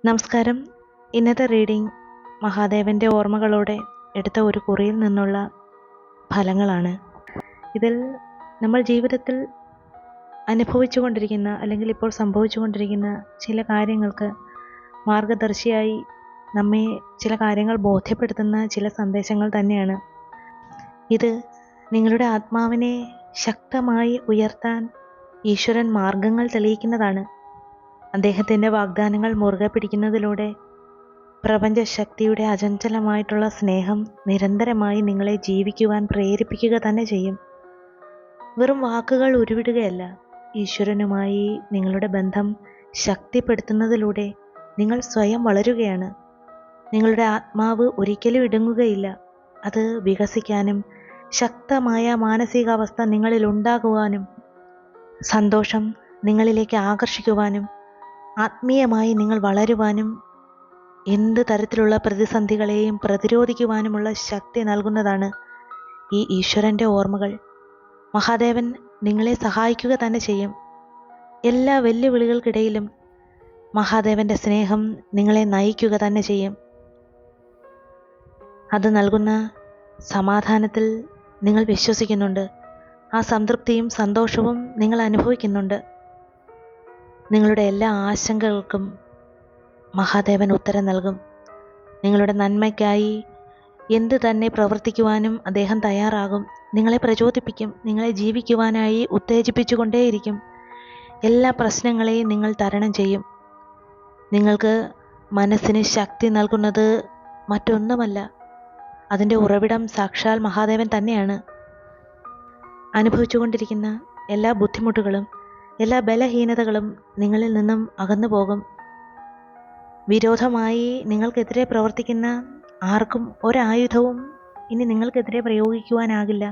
നമസ്കാരം. ഇന്നത്തെ റീഡിംഗ് മഹാദേവൻ്റെ ഓർമ്മകളോടെ എടുത്ത ഒരു കുറിയിൽ നിന്നുള്ള ഫലങ്ങളാണ്. ഇതിൽ നമ്മൾ ജീവിതത്തിൽ അനുഭവിച്ചു കൊണ്ടിരിക്കുന്ന അല്ലെങ്കിൽ ഇപ്പോൾ സംഭവിച്ചു കൊണ്ടിരിക്കുന്ന ചില കാര്യങ്ങൾക്ക് മാർഗദർശിയായി നമ്മെ ചില കാര്യങ്ങൾ ബോധ്യപ്പെടുത്തുന്ന ചില സന്ദേശങ്ങൾ തന്നെയാണ്. ഇത് നിങ്ങളുടെ ആത്മാവിനെ ശക്തമായി ഉയർത്താൻ ഈശ്വരൻ മാർഗങ്ങൾ തെളിയിക്കുന്നതാണ്. അദ്ദേഹത്തിൻ്റെ വാഗ്ദാനങ്ങൾ മുറുകെ പിടിക്കുന്നതിലൂടെ പ്രപഞ്ചശക്തിയുടെ അചഞ്ചലമായിട്ടുള്ള സ്നേഹം നിരന്തരമായി നിങ്ങളെ ജീവിക്കുവാൻ പ്രേരിപ്പിക്കുക തന്നെ ചെയ്യും. വെറും വാക്കുകൾ ഉരുവിടുകയല്ല, ഈശ്വരനുമായി നിങ്ങളുടെ ബന്ധം ശക്തിപ്പെടുത്തുന്നതിലൂടെ നിങ്ങൾ സ്വയം വളരുകയാണ്. നിങ്ങളുടെ ആത്മാവ് ഒരിക്കലും ഇടുങ്ങുകയില്ല. അത് വികസിക്കാനും ശക്തമായ മാനസികാവസ്ഥ നിങ്ങളിൽ ഉണ്ടാകുവാനും സന്തോഷം നിങ്ങളിലേക്ക് ആകർഷിക്കുവാനും ആത്മീയമായി നിങ്ങൾ വളരുവാനും എന്ത് തരത്തിലുള്ള പ്രതിസന്ധികളെയും പ്രതിരോധിക്കുവാനുമുള്ള ശക്തി നൽകുന്നതാണ് ഈ ഈശ്വരൻ്റെ ഓർമ്മകൾ. മഹാദേവൻ നിങ്ങളെ സഹായിക്കുക തന്നെ ചെയ്യും. എല്ലാ വെല്ലുവിളികൾക്കിടയിലും മഹാദേവൻ്റെ സ്നേഹം നിങ്ങളെ നയിക്കുക തന്നെ ചെയ്യും. അത് നൽകുന്ന സമാധാനത്തിൽ നിങ്ങൾ വിശ്വസിക്കുന്നുണ്ട്. ആ സംതൃപ്തിയും സന്തോഷവും നിങ്ങൾ അനുഭവിക്കുന്നുണ്ട്. നിങ്ങളുടെ എല്ലാ ആശങ്കകൾക്കും മഹാദേവൻ ഉത്തരം നൽകും. നിങ്ങളുടെ നന്മയ്ക്കായി എന്ത് തന്നെ പ്രവർത്തിക്കുവാനും അദ്ദേഹം തയ്യാറാകും. നിങ്ങളെ പ്രചോദിപ്പിക്കും. നിങ്ങളെ ജീവിക്കുവാനായി ഉത്തേജിപ്പിച്ചുകൊണ്ടേയിരിക്കും. എല്ലാ പ്രശ്നങ്ങളെയും നിങ്ങൾ തരണം ചെയ്യും. നിങ്ങൾക്ക് മനസ്സിന് ശക്തി നൽകുന്നത് മറ്റൊന്നുമല്ല, അതിൻ്റെ ഉറവിടം സാക്ഷാൽ മഹാദേവൻ തന്നെയാണ്. അനുഭവിച്ചുകൊണ്ടിരിക്കുന്ന എല്ലാ ബുദ്ധിമുട്ടുകളും എല്ലാ ബലഹീനതകളും നിങ്ങളിൽ നിന്നും അകന്നു പോകും. വിരോധമായി നിങ്ങൾക്കെതിരെ പ്രവർത്തിക്കുന്ന ആർക്കും ഒരായുധവും ഇനി നിങ്ങൾക്കെതിരെ പ്രയോഗിക്കുവാനാകില്ല.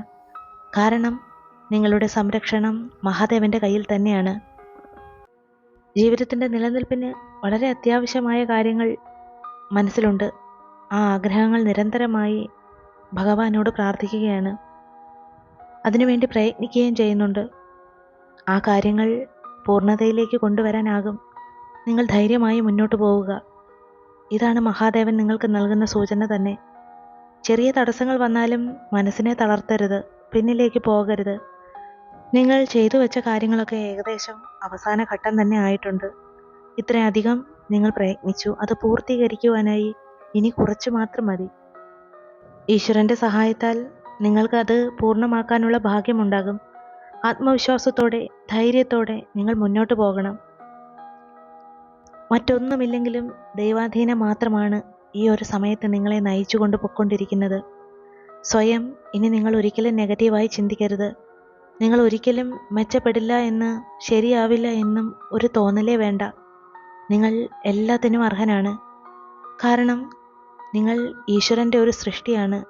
കാരണം നിങ്ങളുടെ സംരക്ഷണം മഹാദേവൻ്റെ കയ്യിൽ തന്നെയാണ്. ജീവിതത്തിൻ്റെ നിലനിൽപ്പിന് വളരെ അത്യാവശ്യമായ കാര്യങ്ങൾ മനസ്സിലുണ്ട്. ആ ആഗ്രഹങ്ങൾ നിരന്തരമായി ഭഗവാനോട് പ്രാർത്ഥിക്കുകയാണ്. അതിനുവേണ്ടി പ്രയത്നിക്കുകയും ചെയ്യുന്നുണ്ട്. ആ കാര്യങ്ങൾ പൂർണ്ണതയിലേക്ക് കൊണ്ടുവരാനാകും. നിങ്ങൾ ധൈര്യമായി മുന്നോട്ട് പോവുക. ഇതാണ് മഹാദേവൻ നിങ്ങൾക്ക് നൽകുന്ന സൂചന തന്നെ. ചെറിയ തടസ്സങ്ങൾ വന്നാലും മനസ്സിനെ തളർത്തരുത്, പിന്നിലേക്ക് പോകരുത്. നിങ്ങൾ ചെയ്തു വെച്ച കാര്യങ്ങളൊക്കെ ഏകദേശം അവസാന ഘട്ടം തന്നെ ആയിട്ടുണ്ട്. ഇത്രയധികം നിങ്ങൾ പ്രയത്നിച്ചു. അത് പൂർത്തീകരിക്കുവാനായി ഇനി കുറച്ച് മാത്രം മതി. ഈശ്വരൻ്റെ സഹായത്താൽ നിങ്ങൾക്കത് പൂർണ്ണമാക്കാനുള്ള ഭാഗ്യമുണ്ടാകും. ആത്മവിശ്വാസത്തോടെ ധൈര്യത്തോടെ നിങ്ങൾ മുന്നോട്ട് പോകണം. മറ്റൊന്നുമില്ലെങ്കിലും ദൈവാധീനം മാത്രമാണ് ഈ ഒരു സമയത്ത് നിങ്ങളെ നയിച്ചു കൊണ്ട് പൊയ്ക്കൊണ്ടിരിക്കുന്നത്. സ്വയം ഇനി നിങ്ങൾ ഒരിക്കലും നെഗറ്റീവായി ചിന്തിക്കരുത്. നിങ്ങൾ ഒരിക്കലും മെച്ചപ്പെടില്ല എന്ന്, ശരിയാവില്ല എന്നും ഒരു തോന്നലേ വേണ്ട. നിങ്ങൾ എല്ലാത്തിനും അർഹനാണ്. കാരണം നിങ്ങൾ ഈശ്വരൻ്റെ ഒരു സൃഷ്ടിയാണ്.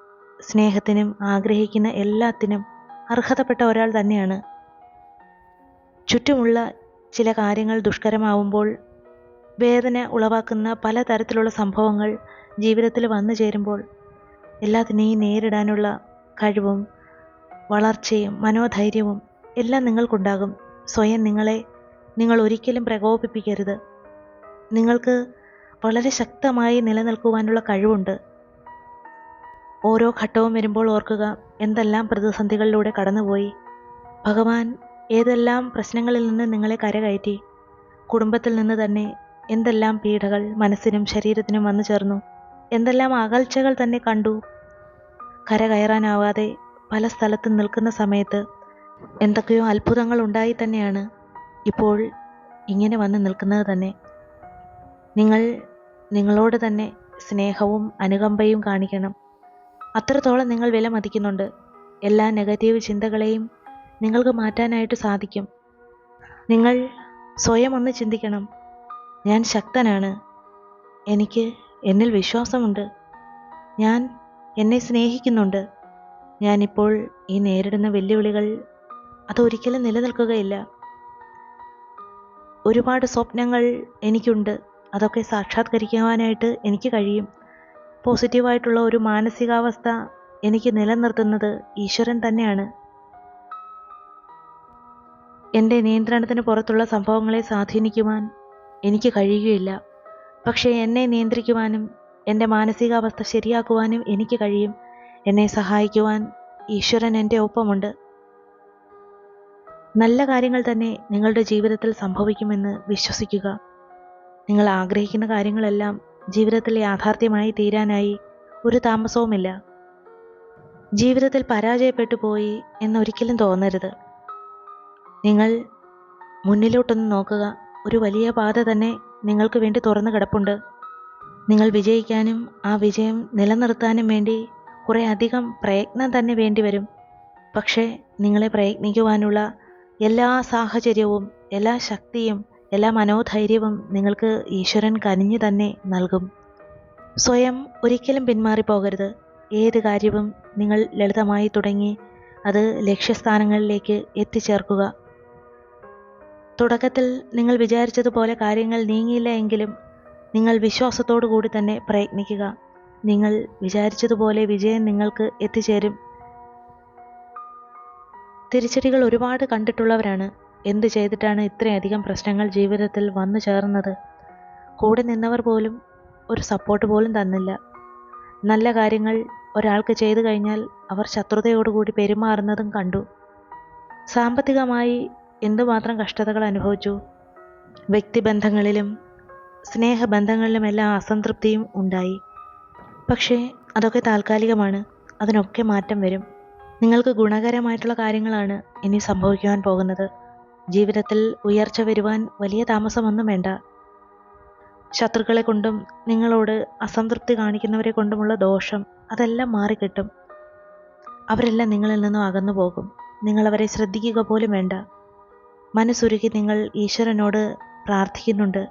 സ്നേഹത്തിനും ആഗ്രഹിക്കുന്ന എല്ലാത്തിനും അർഹതപ്പെട്ട ഒരാൾ തന്നെയാണ്. ചുറ്റുമുള്ള ചില കാര്യങ്ങൾ ദുഷ്കരമാവുമ്പോൾ വേദന ഉളവാക്കുന്ന പലതരത്തിലുള്ള സംഭവങ്ങൾ ജീവിതത്തിൽ വന്നു ചേരുമ്പോൾ എല്ലാത്തിനെയും നേരിടാനുള്ള കഴിവും വളർച്ചയും മനോധൈര്യവും എല്ലാം നിങ്ങൾക്കുണ്ടാകും. സ്വയം നിങ്ങൾ ഒരിക്കലും പ്രകോപിപ്പിക്കരുത്. നിങ്ങൾക്ക് വളരെ ശക്തമായി നിലനിൽക്കുവാനുള്ള കഴിവുണ്ട്. ഓരോ ഘട്ടവും വരുമ്പോൾ ഓർക്കുക, എന്തെല്ലാം പ്രതിസന്ധികളിലൂടെ കടന്നുപോയി. ഭഗവാൻ ഏതെല്ലാം പ്രശ്നങ്ങളിൽ നിന്ന് നിങ്ങളെ കരകയറ്റി. കുടുംബത്തിൽ നിന്ന് തന്നെ എന്തെല്ലാം പീഡകൾ മനസ്സിനും ശരീരത്തിനും വന്നു ചേർന്നു. എന്തെല്ലാം അകൽച്ചകൾ തന്നെ കണ്ടു. കരകയറാനാവാതെ പല സ്ഥലത്തും നിൽക്കുന്ന സമയത്ത് എന്തൊക്കെയോ അത്ഭുതങ്ങൾ ഉണ്ടായി തന്നെയാണ് ഇപ്പോൾ ഇങ്ങനെ വന്ന് നിൽക്കുന്നത് തന്നെ. നിങ്ങളോട് തന്നെ സ്നേഹവും അനുകമ്പയും കാണിക്കണം. അത്രത്തോളം നിങ്ങൾ വില മതിക്കുന്നുണ്ട്. എല്ലാ നെഗറ്റീവ് ചിന്തകളെയും നിങ്ങൾക്ക് മാറ്റാനായിട്ട് സാധിക്കും. നിങ്ങൾ സ്വയം ഒന്ന് ചിന്തിക്കണം, ഞാൻ ശക്തനാണ്, എനിക്ക് എന്നിൽ വിശ്വാസമുണ്ട്, ഞാൻ എന്നെ സ്നേഹിക്കുന്നുണ്ട്. ഞാനിപ്പോൾ ഈ നേരിടുന്ന വെല്ലുവിളികൾ അതൊരിക്കലും നിലനിൽക്കുകയില്ല. ഒരുപാട് സ്വപ്നങ്ങൾ എനിക്കുണ്ട്, അതൊക്കെ സാക്ഷാത്കരിക്കുവാനായിട്ട് എനിക്ക് കഴിയും. പോസിറ്റീവായിട്ടുള്ള ഒരു മാനസികാവസ്ഥ എനിക്ക് നിലനിർത്തുന്നത് ഈശ്വരൻ തന്നെയാണ്. എൻ്റെ നിയന്ത്രണത്തിന് പുറത്തുള്ള സംഭവങ്ങളെ സ്വാധീനിക്കുവാൻ എനിക്ക് കഴിയുകയില്ല. പക്ഷേ എന്നെ നിയന്ത്രിക്കുവാനും എൻ്റെ മാനസികാവസ്ഥ ശരിയാക്കുവാനും എനിക്ക് കഴിയും. എന്നെ സഹായിക്കുവാൻ ഈശ്വരൻ എൻ്റെ ഒപ്പമുണ്ട്. നല്ല കാര്യങ്ങൾ തന്നെ നിങ്ങളുടെ ജീവിതത്തിൽ സംഭവിക്കുമെന്ന് വിശ്വസിക്കുക. നിങ്ങൾ ആഗ്രഹിക്കുന്ന കാര്യങ്ങളെല്ലാം ജീവിതത്തിൽ യാഥാർത്ഥ്യമായി തീരാനായി ഒരു താമസവുമില്ല. ജീവിതത്തിൽ പരാജയപ്പെട്ടു പോയി എന്നൊരിക്കലും തോന്നരുത്. നിങ്ങൾ മുന്നിലോട്ടൊന്ന് നോക്കുക. ഒരു വലിയ പാത തന്നെ നിങ്ങൾക്ക് വേണ്ടി തുറന്നു കിടപ്പുണ്ട്. നിങ്ങൾ വിജയിക്കാനും ആ വിജയം നിലനിർത്താനും വേണ്ടി കുറേ അധികം പ്രയത്നം തന്നെ വേണ്ടിവരും. പക്ഷേ നിങ്ങളെ പ്രയത്നിക്കുവാനുള്ള എല്ലാ സാഹചര്യവും, എല്ലാ ശക്തിയും, എല്ലാ മനോധൈര്യവും നിങ്ങൾക്ക് ഈശ്വരൻ കനിഞ്ഞു തന്നെ നൽകും. സ്വയം ഒരിക്കലും പിന്മാറിപ്പോകരുത്. ഏത് കാര്യവും നിങ്ങൾ ലളിതമായി തുടങ്ങി അത് ലക്ഷ്യസ്ഥാനങ്ങളിലേക്ക് എത്തിച്ചേർക്കുക. തുടക്കത്തിൽ നിങ്ങൾ വിചാരിച്ചതുപോലെ കാര്യങ്ങൾ നീങ്ങിയില്ല എങ്കിലും നിങ്ങൾ വിശ്വാസത്തോടു കൂടി തന്നെ പ്രയത്നിക്കുക. നിങ്ങൾ വിചാരിച്ചതുപോലെ വിജയം നിങ്ങൾക്ക് എത്തിച്ചേരും. തിരിച്ചടികൾ ഒരുപാട് കണ്ടിട്ടുള്ളവരാണ് എന്ത് ചെയ്തിട്ടാണ് ഇത്രയധികം പ്രശ്നങ്ങൾ ജീവിതത്തിൽ വന്നു ചേർന്നത്. കൂടെ നിന്നവർ പോലും ഒരു സപ്പോർട്ട് പോലും തന്നില്ല. നല്ല കാര്യങ്ങൾ ഒരാൾക്ക് ചെയ്തു കഴിഞ്ഞാൽ അവർ ശത്രുതയോടുകൂടി പെരുമാറുന്നതും കണ്ടു. സാമ്പത്തികമായി എന്തുമാത്രം കഷ്ടതകൾ അനുഭവിച്ചു. വ്യക്തിബന്ധങ്ങളിലും സ്നേഹബന്ധങ്ങളിലുമെല്ലാം അസംതൃപ്തിയും ഉണ്ടായി. പക്ഷേ അതൊക്കെ താൽക്കാലികമാണ്. അതിനൊക്കെ മാറ്റം വരും. നിങ്ങൾക്ക് ഗുണകരമായിട്ടുള്ള കാര്യങ്ങളാണ് ഇനി സംഭവിക്കുവാൻ പോകുന്നത്. ജീവിതത്തിൽ ഉയർച്ച വരുവാൻ വലിയ താമസമൊന്നും വേണ്ട. ശത്രുക്കളെ കൊണ്ടും നിങ്ങളോട് അസംതൃപ്തി കാണിക്കുന്നവരെ കൊണ്ടുമുള്ള ദോഷം അതെല്ലാം മാറിക്കിട്ടും. അവരെല്ലാം നിങ്ങളിൽ നിന്നും അകന്നു പോകും. നിങ്ങളവരെ ശ്രദ്ധിക്കുക പോലും വേണ്ട. മനസ്സുരുക്കി നിങ്ങൾ ഈശ്വരനോട് പ്രാർത്ഥിക്കുന്നുണ്ട്.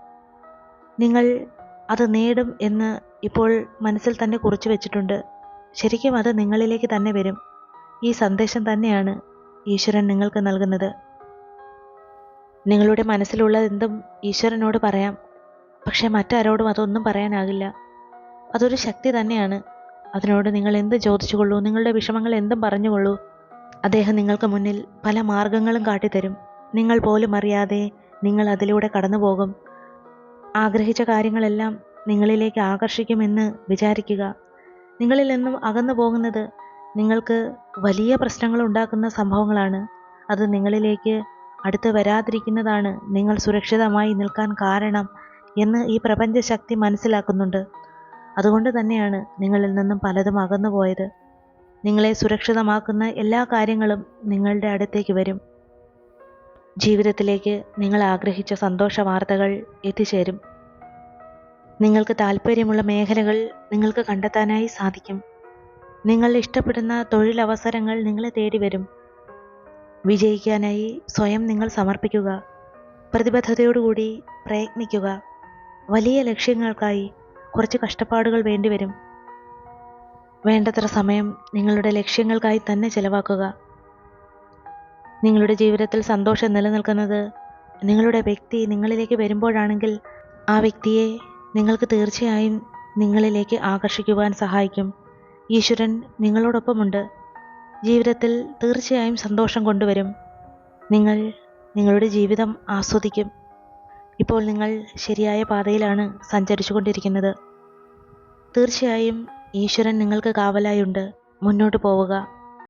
നിങ്ങൾ അത് നേടും എന്ന് ഇപ്പോൾ മനസ്സിൽ തന്നെ കുറിച്ചു വെച്ചിട്ടുണ്ട്. ശരിക്കും അത് നിങ്ങളിലേക്ക് തന്നെ വരും. ഈ സന്ദേശം തന്നെയാണ് ഈശ്വരൻ നിങ്ങൾക്ക് നൽകുന്നത്. നിങ്ങളുടെ മനസ്സിലുള്ളതെന്തും ഈശ്വരനോട് പറയാം. പക്ഷേ മറ്റാരോടും അതൊന്നും പറയാനാകില്ല. അതൊരു ശക്തി തന്നെയാണ്. അതിനോട് നിങ്ങൾ എന്ത് ചോദിച്ചുകൊള്ളൂ, നിങ്ങളുടെ വിഷമങ്ങൾ എന്തും പറഞ്ഞുകൊള്ളൂ. അദ്ദേഹം നിങ്ങൾക്ക് മുന്നിൽ പല മാർഗങ്ങളും കാട്ടിത്തരും. നിങ്ങൾ പോലും അറിയാതെ നിങ്ങൾ അതിലൂടെ കടന്നു പോകും. ആഗ്രഹിച്ച കാര്യങ്ങളെല്ലാം നിങ്ങളിലേക്ക് ആകർഷിക്കുമെന്ന് വിചാരിക്കുക. നിങ്ങളിൽ നിന്നും അകന്നു പോകുന്നത് നിങ്ങൾക്ക് വലിയ പ്രശ്നങ്ങൾ ഉണ്ടാക്കുന്ന സംഭവങ്ങളാണ്. അത് നിങ്ങളിലേക്ക് അടുത്ത് വരാതിരിക്കുന്നതാണ് നിങ്ങൾ സുരക്ഷിതമായി നിൽക്കാൻ കാരണം എന്ന് ഈ പ്രപഞ്ചശക്തി മനസ്സിലാക്കുന്നുണ്ട്. അതുകൊണ്ട് തന്നെയാണ് നിങ്ങളിൽ നിന്നും പലതും അകന്നു പോയത്. നിങ്ങളെ സുരക്ഷിതമാക്കുന്ന എല്ലാ കാര്യങ്ങളും നിങ്ങളുടെ അടുത്തേക്ക് വരും. ജീവിതത്തിലേക്ക് നിങ്ങൾ ആഗ്രഹിച്ച സന്തോഷ വാർത്തകൾ എത്തിച്ചേരും. നിങ്ങൾക്ക് താല്പര്യമുള്ള മേഖലകൾ നിങ്ങൾക്ക് കണ്ടെത്താനായി സാധിക്കും. നിങ്ങൾ ഇഷ്ടപ്പെടുന്ന തൊഴിലവസരങ്ങൾ നിങ്ങളെ തേടി വരും. വിജയിക്കാനായി സ്വയം നിങ്ങൾ സമർപ്പിക്കുക. പ്രതിബദ്ധതയോടുകൂടി പ്രയത്നിക്കുക. വലിയ ലക്ഷ്യങ്ങൾക്കായി കുറച്ച് കഷ്ടപ്പാടുകൾ വേണ്ടിവരും. വേണ്ടത്ര സമയം നിങ്ങളുടെ ലക്ഷ്യങ്ങൾക്കായി തന്നെ ചെലവാക്കുക. നിങ്ങളുടെ ജീവിതത്തിൽ സന്തോഷം നിലനിൽക്കുന്നത് നിങ്ങളുടെ വ്യക്തി നിങ്ങളിലേക്ക് വരുമ്പോഴാണെങ്കിൽ ആ വ്യക്തിയെ നിങ്ങൾക്ക് തീർച്ചയായും നിങ്ങളിലേക്ക് ആകർഷിക്കുവാൻ സഹായിക്കും. ഈശ്വരൻ നിങ്ങളോടൊപ്പമുണ്ട്. ജീവിതത്തിൽ തീർച്ചയായും സന്തോഷം കൊണ്ടുവരും. നിങ്ങൾ നിങ്ങളുടെ ജീവിതം ആസ്വദിക്കും. ഇപ്പോൾ നിങ്ങൾ ശരിയായ പാതയിലാണ് സഞ്ചരിച്ചു കൊണ്ടിരിക്കുന്നത്. തീർച്ചയായും ഈശ്വരൻ നിങ്ങൾക്ക് കാവലായുണ്ട്. മുന്നോട്ട് പോവുക.